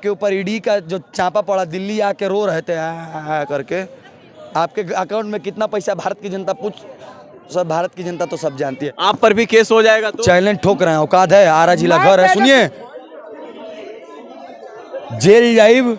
आपके ऊपर ईडी का जो चापा पड़ा, दिल्ली आके रो रहे थे करके। आपके अकाउंट में कितना पैसा भारत की जनता सब भारत की जनता तो सब जानती है। आप पर भी केस हो जाएगा तो? चैलेंज ठोक रहे हैं, औकात है, आरा जिला घर है। सुनिए, जेल जाइब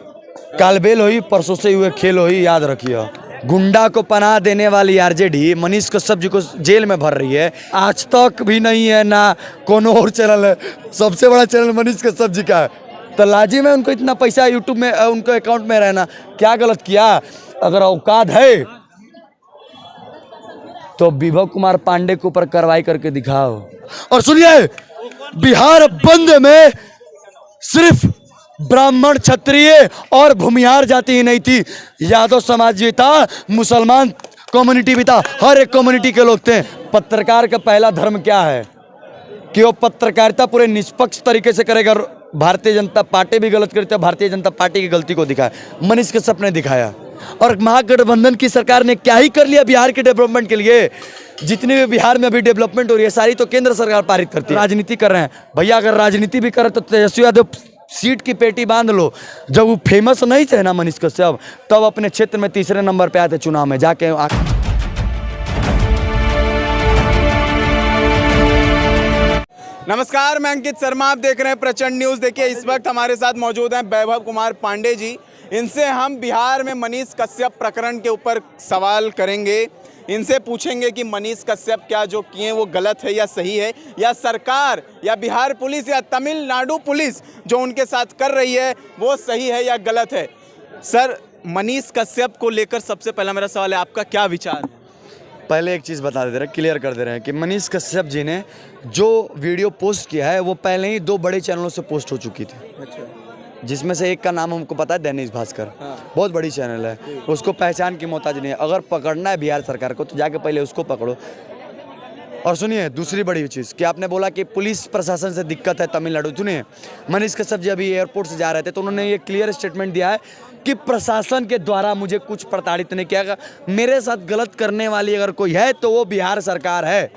कालबेल हुई, परसों से हुए खेल हुई, याद रखिए। गुंडा को पनाह देने वाली आरजेडी मनीष कश्यप जी को जेल में भर रही है। आज तक भी नहीं है ना कोनो और चैनल है, सबसे बड़ा चैनल मनीष कश्यप जी का है। तो लाजिम है उनको इतना पैसा यूट्यूब में उनको अकाउंट में रहना। क्या गलत किया? अगर औकात है तो विभव कुमार पांडे के ऊपर कार्रवाई करके दिखाओ। और सुनिए, बिहार बंद में सिर्फ ब्राह्मण, क्षत्रिय और भूमिहार जाति ही नहीं थी, यादव समाज भी था, मुसलमान कम्युनिटी भी था, हर एक कम्युनिटी के लोग थे। पत्रकार का पहला धर्म क्या है कि वो पत्रकारिता पूरे निष्पक्ष तरीके से करेगा। भारतीय जनता पार्टी भी गलत करती है, भारतीय जनता पार्टी की गलती को दिखाया, मनीष कश्यप ने दिखाया। और महागठबंधन की सरकार ने क्या ही कर लिया बिहार के डेवलपमेंट के लिए। जितनी भी बिहार में अभी डेवलपमेंट हो रही है सारी तो केंद्र सरकार पारित करती है। राजनीति कर रहे हैं भैया, अगर राजनीति भी करे तो तेजस्वी यादव सीट की पेटी बांध लो। जब वो फेमस नहीं थे ना मनीष कश्यप, तब अपने क्षेत्र में तीसरे नंबर पे आते चुनाव में जाके। नमस्कार, मैं अंकित शर्मा, आप देख रहे हैं प्रचंड न्यूज़। देखिए, इस वक्त हमारे साथ मौजूद हैं विभव कुमार पांडे जी। इनसे हम बिहार में मनीष कश्यप प्रकरण के ऊपर सवाल करेंगे। इनसे पूछेंगे कि मनीष कश्यप क्या जो किए वो गलत है या सही है, या सरकार या बिहार पुलिस या तमिलनाडु पुलिस जो उनके साथ कर रही है वो सही है या गलत है। सर, मनीष कश्यप को लेकर सबसे पहला मेरा सवाल है, आपका क्या विचार है? पहले एक चीज़ बता दे रहे हैं, क्लियर कर दे रहे हैं कि मनीष कश्यप जी ने जो वीडियो पोस्ट किया है वो पहले ही 2 बड़े चैनलों से पोस्ट हो चुकी थी। अच्छा। जिसमें से एक का नाम हमको पता है, दैनिक भास्कर। बहुत बड़ी चैनल है, उसको पहचान की मोहताज नहीं है। अगर पकड़ना है बिहार सरकार को तो जाके पहले उसको पकड़ो। और सुनिए, दूसरी बड़ी चीज़ कि आपने बोला कि पुलिस प्रशासन से दिक्कत है तमिलनाडु। सुनिए, मनीष कश्यप जी अभी एयरपोर्ट से जा रहे थे तो उन्होंने ये क्लियर स्टेटमेंट दिया है कि प्रशासन के द्वारा मुझे कुछ प्रताड़ित नहीं किया गया। मेरे साथ गलत करने वाली अगर कोई है तो वो बिहार सरकार है।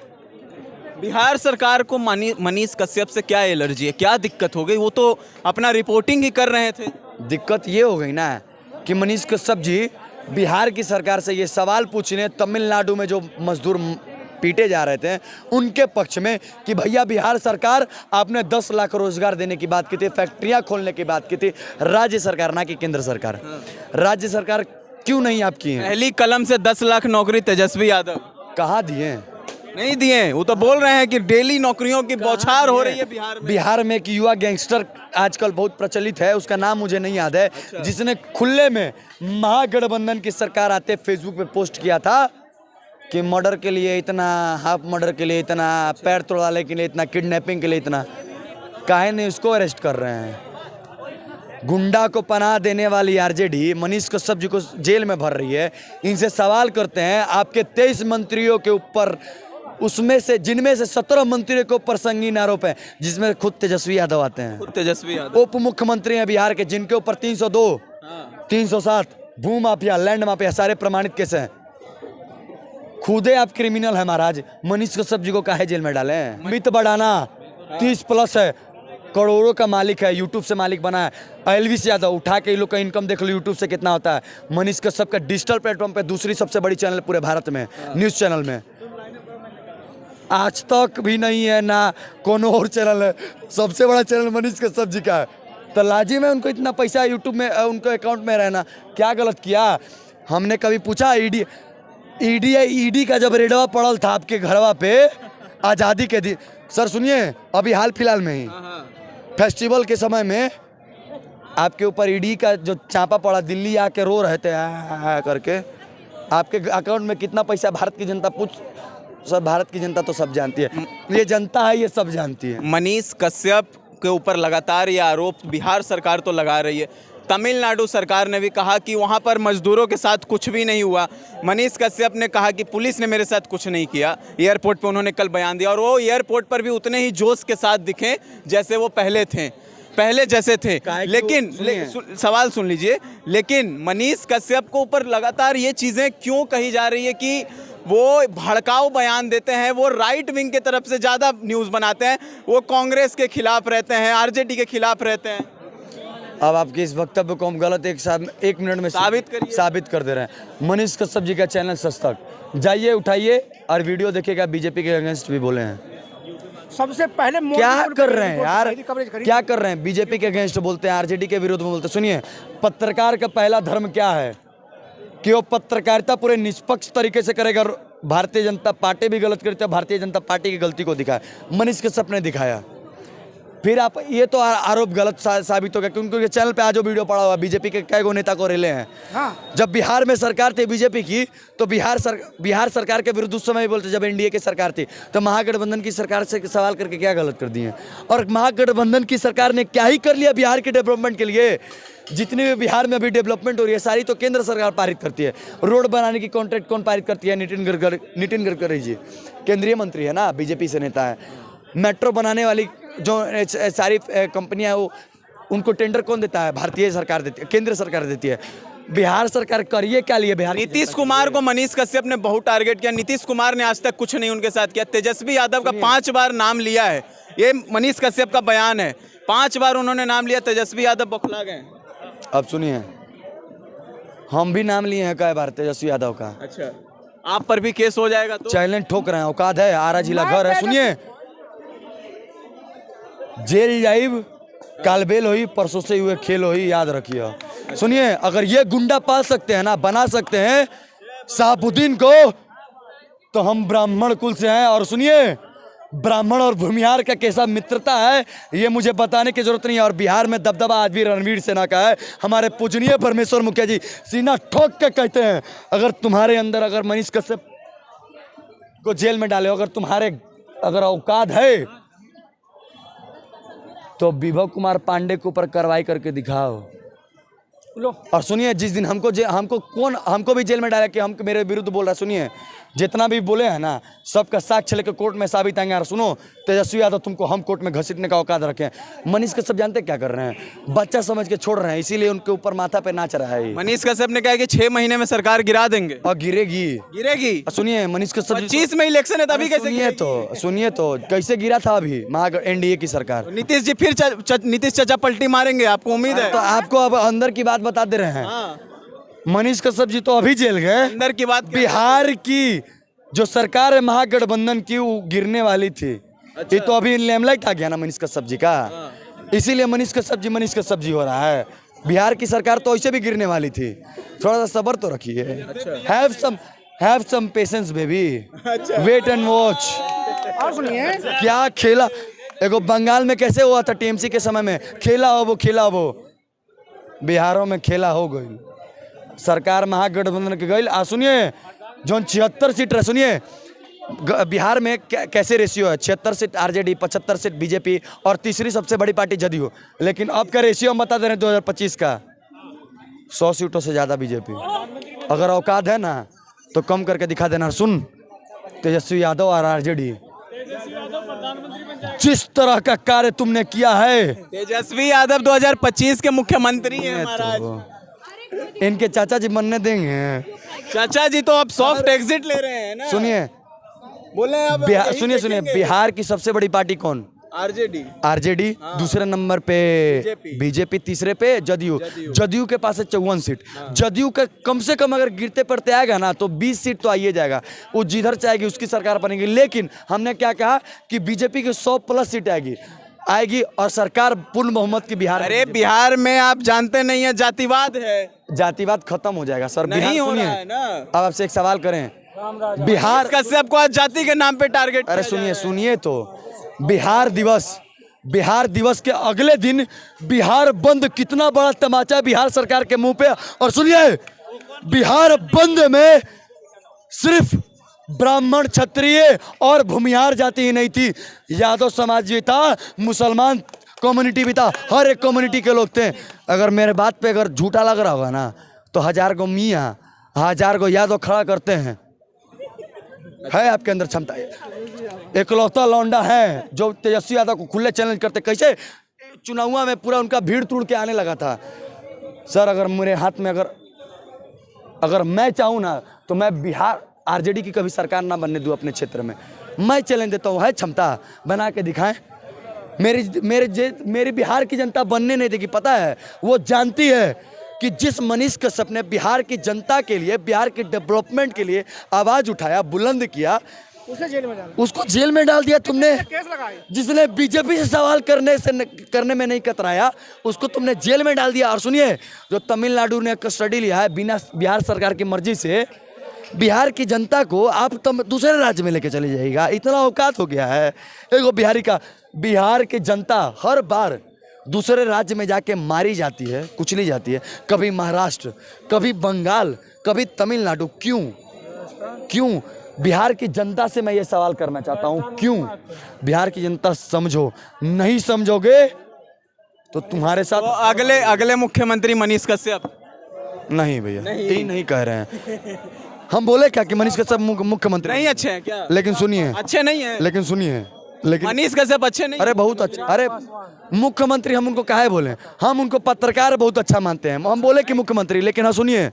बिहार सरकार को मनीष कश्यप से क्या एलर्जी है, क्या दिक्कत हो गई? वो तो अपना रिपोर्टिंग ही कर रहे थे। दिक्कत ये हो गई ना कि मनीष कश्यप जी बिहार की सरकार से ये सवाल पूछने तमिलनाडु में जो मजदूर पीटे जा रहे थे उनके पक्ष में कि भैया बिहार सरकार आपने 10 लाख रोजगार देने की बात की थी, फैक्ट्रियां खोलने की बात की थी, राज्य सरकार ना कि केंद्र सरकार। राज्य सरकार क्यों नहीं आप की है? पहली कलम से 10 लाख नौकरी तेजस्वी यादव कहाँ दिए? नहीं दिए। वो तो बोल रहे हैं कि डेली नौकरियों की बौछार हो रही है बिहार में कि युवा गैंगस्टर आजकल बहुत प्रचलित है, उसका नाम मुझे नहीं याद है। अच्छा। जिसने खुले में महागठबंधन की सरकार आते फेसबुक पे पोस्ट किया था कि मर्डर के लिए इतना, हाफ मर्डर के लिए इतना, पैर तोड़वाने के लिए इतना, किडनैपिंग के लिए इतना। काहे नहीं उसको अरेस्ट कर रहे हैं? गुंडा को पनाह देने वाली आरजेडी मनीष कश्यप जी को जेल में भर रही है। इनसे सवाल करते हैं, आपके 23 मंत्रियों के ऊपर, उसमें से जिनमें से 17 मंत्रियों के ऊपर संगीन आरोप है, जिसमें खुद तेजस्वी यादव आते हैं। खुद तेजस्वी यादव उप मुख्यमंत्री हैं बिहार के, जिनके ऊपर 302, 307 भू माफिया, लैंड माफिया सारे प्रमाणित केस हैं। खुदे आप क्रिमिनल है महाराज। मनीष कश्यप जी को काहे जेल में डाले? मित बढ़ाना 30+ है, करोड़ों का मालिक है, यूट्यूब से मालिक बना है। एलविस यादव उठा के ये लोग का इनकम देख लो यूट्यूब से कितना होता है। मनीष कश्यप का डिजिटल प्लेटफॉर्म पे दूसरी सबसे बड़ी चैनल पूरे भारत में, न्यूज़ चैनल में। आज तक भी नहीं है ना कोनो और चैनल है, सबसे बड़ा चैनल मनीष कश्यप जी का है। तो लाजिम है उनको इतना पैसा यूट्यूब में उनको अकाउंट में रहना। क्या गलत किया? हमने कभी पूछा? ईडी का जब रेडवा पड़ल था आपके घरवा पे आज़ादी के दिन, सर सुनिए, अभी हाल फिलहाल में ही फेस्टिवल के समय में आपके ऊपर ईडी का जो चापा पड़ा, दिल्ली आके रो रहे थे करके। आपके अकाउंट में कितना पैसा भारत की जनता सब भारत की जनता तो सब जानती है। ये जनता है, ये सब जानती है। मनीष कश्यप के ऊपर लगातार ये आरोप बिहार सरकार तो लगा रही है, तमिलनाडु सरकार ने भी कहा कि वहाँ पर मजदूरों के साथ कुछ भी नहीं हुआ। मनीष कश्यप ने कहा कि पुलिस ने मेरे साथ कुछ नहीं किया। एयरपोर्ट पे उन्होंने कल बयान दिया, और वो एयरपोर्ट पर भी उतने ही जोश के साथ दिखे जैसे वो पहले जैसे थे। लेकिन सवाल सुन लीजिए, लेकिन मनीष कश्यप को ऊपर लगातार ये चीज़ें क्यों कही जा रही है कि वो भड़काऊ बयान देते हैं, वो राइट विंग की तरफ से ज़्यादा न्यूज़ बनाते हैं, वो कांग्रेस के खिलाफ रहते हैं, आरजेडी के खिलाफ रहते हैं? अब आपके इस वक्तव्य को हम गलत एक मिनट में साबित कर दे रहे हैं। मनीष कश्यप जी का चैनल सच तक जाइए, उठाइए और वीडियो देखिएगा, बीजेपी के अगेंस्ट भी बोले हैं। सबसे पहले क्या कर रहे हैं यार, क्या कर रहे हैं? बीजेपी के अगेंस्ट बोलते हैं, आरजेडी के विरुद्ध में बोलते हैं। सुनिए, पत्रकार का पहला धर्म क्या है कि वो पत्रकारिता पूरे निष्पक्ष तरीके से करेगा। भारतीय जनता पार्टी भी गलत करती है, भारतीय जनता पार्टी की गलती को दिखाया, मनीष कश्यप ने दिखाया। फिर आप ये तो आरोप गलत साबित हो गया, क्योंकि उनके चैनल पे आज वीडियो पड़ा हुआ, बीजेपी के कई गो नेता को रेले हैं। हाँ। जब बिहार में सरकार थी बीजेपी की, तो बिहार सरकार के विरुद्ध उस समय ही बोलते, जब एनडीए की सरकार थी तो महागठबंधन की सरकार से सवाल करके क्या गलत कर दिए। और महागठबंधन की सरकार ने क्या ही कर लिया बिहार के डेवलपमेंट के लिए। जितनी भी बिहार में अभी डेवलपमेंट हो रही है सारी तो केंद्र सरकार पारित करती है। रोड बनाने की कॉन्ट्रैक्ट कौन पारित करती है? नितिन गडकरी जी, केंद्रीय मंत्री है ना, बीजेपी से नेता है। मेट्रो बनाने वाली जो सारी कंपनियां वो उनको टेंडर कौन देता है? भारतीय सरकार देती है, केंद्र सरकार देती है। बिहार सरकार करिए क्या लिए? बिहार नीतीश कुमार को मनीष कश्यप ने बहुत टारगेट किया, नीतीश कुमार ने आज तक कुछ नहीं उनके साथ किया। तेजस्वी यादव का 5 बार नाम लिया है, ये मनीष कश्यप का बयान है। 5 बार उन्होंने नाम लिया, तेजस्वी यादव बौखला गए। अब सुनिए, हम भी नाम लिए हैं कई बार तेजस्वी यादव का। अच्छा, आप पर भी केस हो जाएगा तो? चैलेंज ठोक रहे हैं, औकात है, आरा जिला घर है। सुनिए, जेल जाइब कालबेल होई, परसों से हुए खेल होई, याद रखिए। सुनिए, अगर ये गुंडा पाल सकते हैं ना, बना सकते हैं शहाबुद्दीन को, तो हम ब्राह्मण कुल से हैं। और सुनिए, ब्राह्मण और भूमिहार का कैसा मित्रता है ये मुझे बताने की जरूरत नहीं है। और बिहार में दबदबा आज भी रणवीर सेना का है। हमारे पूजनीय परमेश्वर मुखिया जी सीना ठोक के कहते हैं, अगर तुम्हारे अंदर अगर मनीष कश्यप को जेल में डाले, अगर तुम्हारे अगर औकात है तो विभव कुमार पांडे के ऊपर कार्रवाई करके दिखाओ। और सुनिए, जिस दिन हमको भी जेल में डाला कि हम मेरे विरुद्ध बोल रहा है, सुनिए, जितना भी बोले हैं ना सबका साक्ष्य लेकर कोर्ट में साबित आएंगे। और सुनो, तेजस्वी यादव तुमको हम कोर्ट में घसीटने का औकात रखे हैं। मनीष कश्यप जानते क्या कर रहे हैं? बच्चा समझ के छोड़ रहे हैं, इसीलिए उनके ऊपर माथा पे नाच रहा है। मनीष कश्यप ने कहा कि 6 महीने में सरकार गिरा देंगे। और गिरेगी। सुनिए, मनीष कश्यप 25 में इलेक्शन है, तभी कैसे? सुनिए तो कैसे गिरा था अभी एनडीए की सरकार। नीतीश जी फिर नीतीश चाचा पलटी मारेंगे, आपको उम्मीद है? तो आपको अब अंदर की बात बता दे रहे हैं। मनीष कश्यप जी तो अभी जेल गए। अंदर की बात, बिहार की जो सरकार है महागठबंधन की, वो गिरने वाली थी। अच्छा। ये तो अभी लेमलाइट आ गया ना मनीष कश्यप जी का, इसीलिए मनीष कश्यप जी हो रहा है। बिहार की सरकार तो ऐसे भी गिरने वाली थी, थोड़ा सा सब्र तो रखिए। Have some patience baby, wait and watch. और सुनिए, क्या खेला एगो बंगाल में कैसे हुआ था टीएमसी के समय में, खेला हो बिहारों में खेला हो गई। सरकार महागठबंधन के गई। सुनिए, जो 76 सीट रहे, सुनिए बिहार में कैसे रेशियो है, 76 सीट आरजेडी, 75 सीट बीजेपी और तीसरी सबसे बड़ी पार्टी जदयू। लेकिन अब का रेशियो हम बता दे रहे हैं 2025 का, 100 सीटों से ज़्यादा बीजेपी। अगर औकात है ना तो कम करके दिखा देना। सुन, तेजस्वी यादव और आरजेडी, जिस तरह का कार्य तुमने किया है, तेजस्वी यादव 2025 के मुख्यमंत्री हैं महाराज। इनके चाचा जी बनने देंगे। चाचा जी तो अब सॉफ्ट एग्जिट ले रहे हैं ना। सुनिए, बोले अब सुनिए, बिहार की सबसे बड़ी पार्टी कौन? आरजेडी। हाँ। दूसरे नंबर पे बीजेपी, तीसरे पे जदयू के पास है 54 सीट। हाँ। जदयू का कम से कम अगर गिरते पड़ते आएगा ना तो 20 सीट तो आइए जाएगा, वो जिधर चाहेगी उसकी सरकार बनेगी। लेकिन हमने क्या कहा कि बीजेपी की 100+ सीट आएगी और सरकार पूर्ण बहुमत की बिहार। अरे बिहार में आप जानते नहीं है, जातिवाद है। जातिवाद खत्म हो जाएगा सर। नहीं हो रहा है ना। अब आपसे एक सवाल करें, बिहार कश्यप को आज जाति के नाम पे टारगेट। अरे सुनिए तो बिहार दिवस के अगले दिन बिहार बंद, कितना बड़ा तमाचा बिहार सरकार के मुंह पे। और सुनिए, बिहार बंद में सिर्फ ब्राह्मण, क्षत्रिय और भूमिहार जाति ही नहीं थी, यादव समाज भी था, मुसलमान कम्युनिटी भी था, हर एक कम्युनिटी के लोग थे। अगर मेरे बात पे अगर झूठा लग रहा होगा ना तो 1000 को मियाँ, 1000 को यादव खड़ा करते हैं। है आपके अंदर क्षमता, एकलौता लौंडा है जो तेजस्वी यादव को खुले चैलेंज करते। कैसे चुनाव में पूरा उनका भीड़ तोड़ के आने लगा था। सर, अगर मेरे हाथ में अगर मैं चाहूँ ना तो मैं बिहार आरजेडी की कभी सरकार ना बनने दूँ अपने क्षेत्र में। मैं चैलेंज देता हूँ, है क्षमता, बना के दिखाएं। मेरी बिहार की जनता बनने नहीं देगी। पता है, वो जानती है कि जिस मनीष कश्यप ने बिहार की जनता के लिए, बिहार के डेवलपमेंट के लिए आवाज उठाया, बुलंद किया, उसे जेल में डाला, उसको जेल में डाल दिया तुमने। केस लगाए। जिसने बीजेपी से सवाल करने में नहीं कतराया, उसको तुमने जेल में डाल दिया। और सुनिए, जो तमिलनाडु ने कस्टडी लिया है बिना बिहार सरकार की मर्जी से, बिहार की जनता को आप दूसरे राज्य में लेके चले जाएगा, इतना औकात हो गया है एगो बिहारी का। बिहार की जनता हर बार दूसरे राज्य में जाके मारी जाती है, कुचली जाती है, कभी महाराष्ट्र, कभी बंगाल, कभी तमिलनाडु। क्यों? बिहार की जनता से मैं ये सवाल करना चाहता हूँ, क्यों? बिहार की जनता समझो, नहीं समझोगे तो तुम्हारे साथ तो अगले मुख्यमंत्री मनीष कश्यप? नहीं भैया, नहीं कह रहे हैं हम। बोले क्या कि मनीष कश्यप मुख्यमंत्री नहीं अच्छे हैं क्या? लेकिन सुनिए, अच्छे नहीं है, लेकिन मनीष कश्यप अच्छे नहीं? अरे बहुत अच्छे, अरे मुख्यमंत्री हम उनको काहे बोले? हम उनको पत्रकार बहुत अच्छा मानते हैं, हम बोले कि मुख्यमंत्री। लेकिन हाँ सुनिए,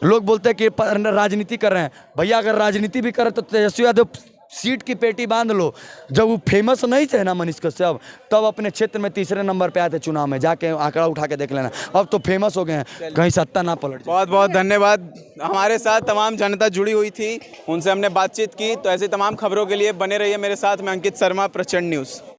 लोग बोलते हैं कि राजनीति कर रहे हैं। भैया अगर राजनीति भी करे तो तेजस्वी यादव सीट की पेटी बांध लो। जब वो फेमस नहीं थे ना मनीष कश्यप, तब अपने क्षेत्र में तीसरे नंबर पे आए थे चुनाव में, जाके आंकड़ा उठा के देख लेना। अब तो फेमस हो गए हैं, कहीं सत्ता ना पलट जाए। बहुत बहुत धन्यवाद। हमारे साथ तमाम जनता जुड़ी हुई थी, उनसे हमने बातचीत की। तो ऐसी तमाम खबरों के लिए बने रहिए मेरे साथ। मैं अंकित शर्मा, प्रचंड न्यूज़।